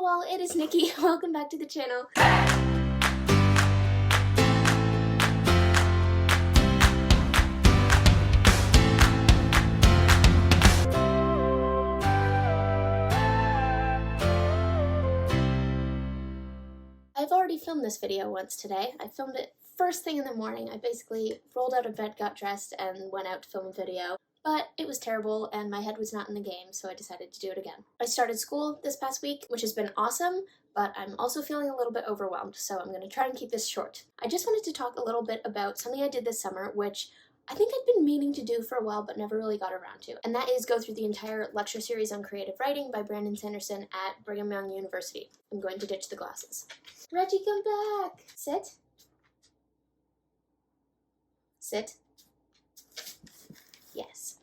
all, it is Nikki. Welcome back to the channel. I've already filmed this video once today. I filmed it first thing in the morning. I basically rolled out of bed, got dressed, and went out to film a video. But it was terrible and my head was not in the game, so I decided to do it again. I started school this past week, which has been awesome, but I'm also feeling a little bit overwhelmed, so I'm going to try and keep this short. I just wanted to talk a little bit about something I did this summer, which I think I've been meaning to do for a while but never really got around to, and that is go through the entire lecture series on creative writing by Brandon Sanderson at Brigham Young University. I'm going to ditch the glasses. Reggie, come back! Sit. Sit. Yes.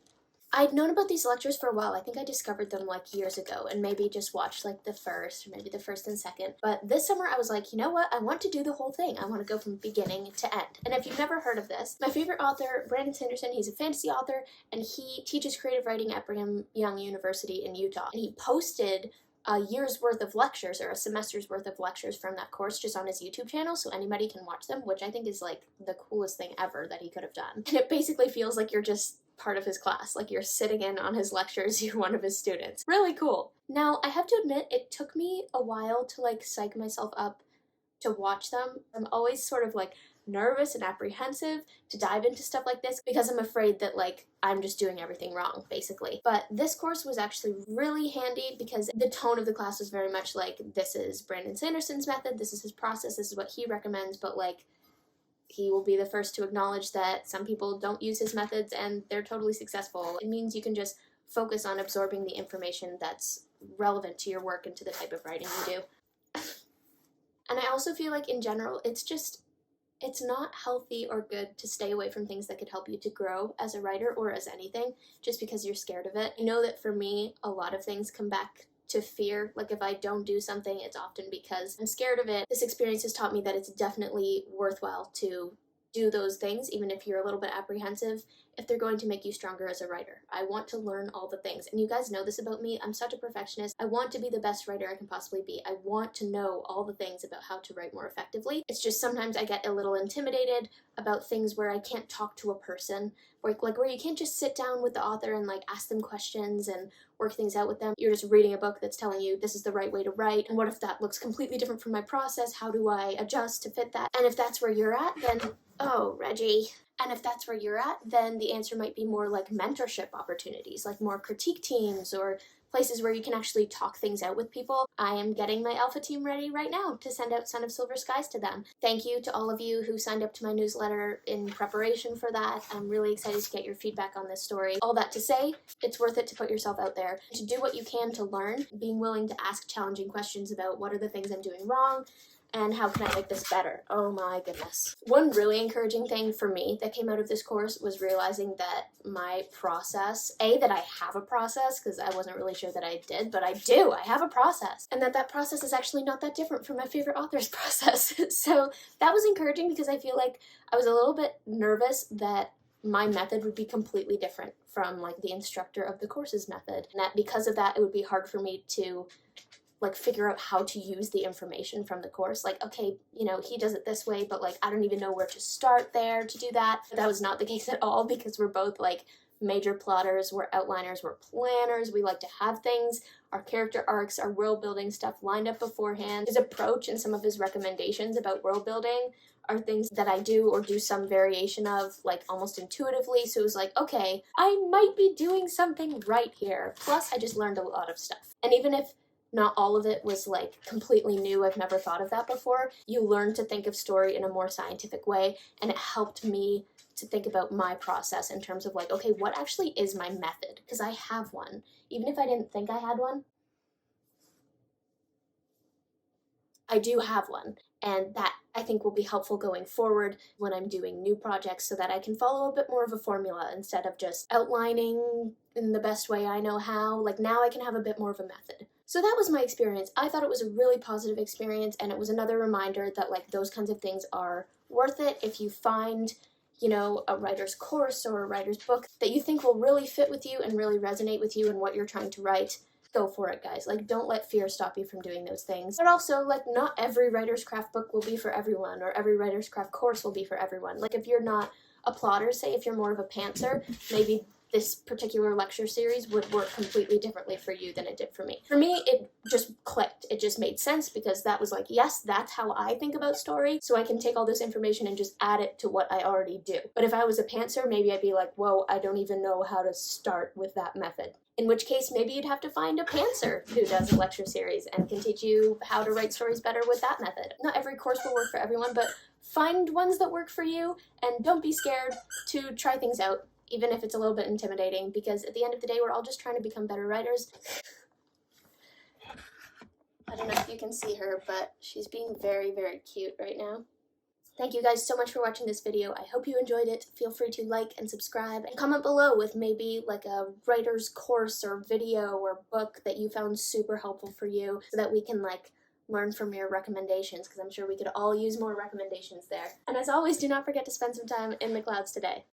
I'd known about these lectures for a while. I think I discovered them like years ago and maybe just watched like the first or maybe the first and second. But this summer I was like, you know what? I want to do the whole thing. I want to go from beginning to end. And if you've never heard of this, my favorite author, Brandon Sanderson, he's a fantasy author and he teaches creative writing at Brigham Young University in Utah. And he posted a year's worth of lectures or a semester's worth of lectures from that course just on his YouTube channel so anybody can watch them, which I think is like the coolest thing ever that he could have done. And it basically feels like you're just part of his class, like you're sitting in on his lectures, you're one of his students. Really cool. Now, I have to admit, it took me a while to like psych myself up to watch them. I'm always sort of like nervous and apprehensive to dive into stuff like this because I'm afraid that like I'm just doing everything wrong, basically. But this course was actually really handy because the tone of the class was very much like, this is Brandon Sanderson's method, this is his process, this is what he recommends, but like he will be the first to acknowledge that some people don't use his methods and they're totally successful. It means you can just focus on absorbing the information that's relevant to your work and to the type of writing you do. And I also feel like in general, it's not healthy or good to stay away from things that could help you to grow as a writer or as anything just because you're scared of it. I know that for me, a lot of things come back to fear. Like if I don't do something, it's often because I'm scared of it. This experience has taught me that it's definitely worthwhile to do those things, even if you're a little bit apprehensive, if they're going to make you stronger as a writer. I want to learn all the things, and you guys know this about me. I'm such a perfectionist. I want to be the best writer I can possibly be. I want to know all the things about how to write more effectively. It's just sometimes I get a little intimidated about things where I can't talk to a person, where you can't just sit down with the author and like ask them questions and work things out with them. You're just reading a book that's telling you this is the right way to write, and what if that looks completely different from my process? How do I adjust to fit that? And if that's where you're at, then oh, Reggie. And if that's where you're at, then the answer might be more like mentorship opportunities, like more critique teams or places where you can actually talk things out with people. I am getting my alpha team ready right now to send out Son of Silver Skies to them. Thank you to all of you who signed up to my newsletter in preparation for that. I'm really excited to get your feedback on this story. All that to say, it's worth it to put yourself out there, to do what you can to learn, being willing to ask challenging questions about what are the things I'm doing wrong, and how can I make this better? Oh my goodness. One really encouraging thing for me that came out of this course was realizing that my process, that I have a process, because I wasn't really sure that I did, but I do, I have a process. And that process is actually not that different from my favorite author's process. So that was encouraging because I feel like I was a little bit nervous that my method would be completely different from like the instructor of the course's method. And that because of that, it would be hard for me to like figure out how to use the information from the course. Like, okay, you know, he does it this way, but like I don't even know where to start there to do that. But that was not the case at all because we're both like major plotters, we're outliners, we're planners, we like to have things, our character arcs, our world building stuff lined up beforehand. His approach and some of his recommendations about world building are things that I do or do some variation of like almost intuitively. So it was like, okay, I might be doing something right here. Plus I just learned a lot of stuff. And even if not all of it was like completely new, I've never thought of that before, you learn to think of story in a more scientific way, and it helped me to think about my process in terms of like, okay, what actually is my method? Because I have one. Even if I didn't think I had one, I do have one, and that I think will be helpful going forward when I'm doing new projects so that I can follow a bit more of a formula instead of just outlining in the best way I know how. Like now I can have a bit more of a method. So that was my experience. I thought it was a really positive experience, and it was another reminder that like those kinds of things are worth it if you find, you know, a writer's course or a writer's book that you think will really fit with you and really resonate with you and what you're trying to write. go for it, guys. Like, don't let fear stop you from doing those things. But also, like, not every writer's craft book will be for everyone, or every writer's craft course will be for everyone. Like, if you're not a plotter, say, if you're more of a pantser, maybe this particular lecture series would work completely differently for you than it did for me. For me, it just clicked. It just made sense because that was like, yes, that's how I think about story, so I can take all this information and just add it to what I already do. But if I was a pantser, maybe I'd be like, whoa, I don't even know how to start with that method. In which case, maybe you'd have to find a pantser who does a lecture series and can teach you how to write stories better with that method. Not every course will work for everyone, but find ones that work for you, and don't be scared to try things out, even if it's a little bit intimidating, because at the end of the day, we're all just trying to become better writers. I don't know if you can see her, but she's being very, very cute right now. Thank you guys so much for watching this video. I hope you enjoyed it. Feel free to like and subscribe, and comment below with maybe like a writer's course or video or book that you found super helpful for you, so that we can like learn from your recommendations, because I'm sure we could all use more recommendations there. And as always, do not forget to spend some time in the clouds today.